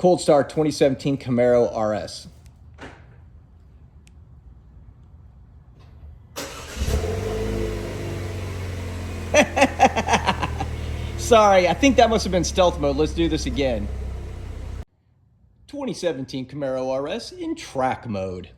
Cold Start 2017 Camaro RS. Sorry, I think that must have been stealth mode. Let's do this again. 2017 Camaro RS in track mode.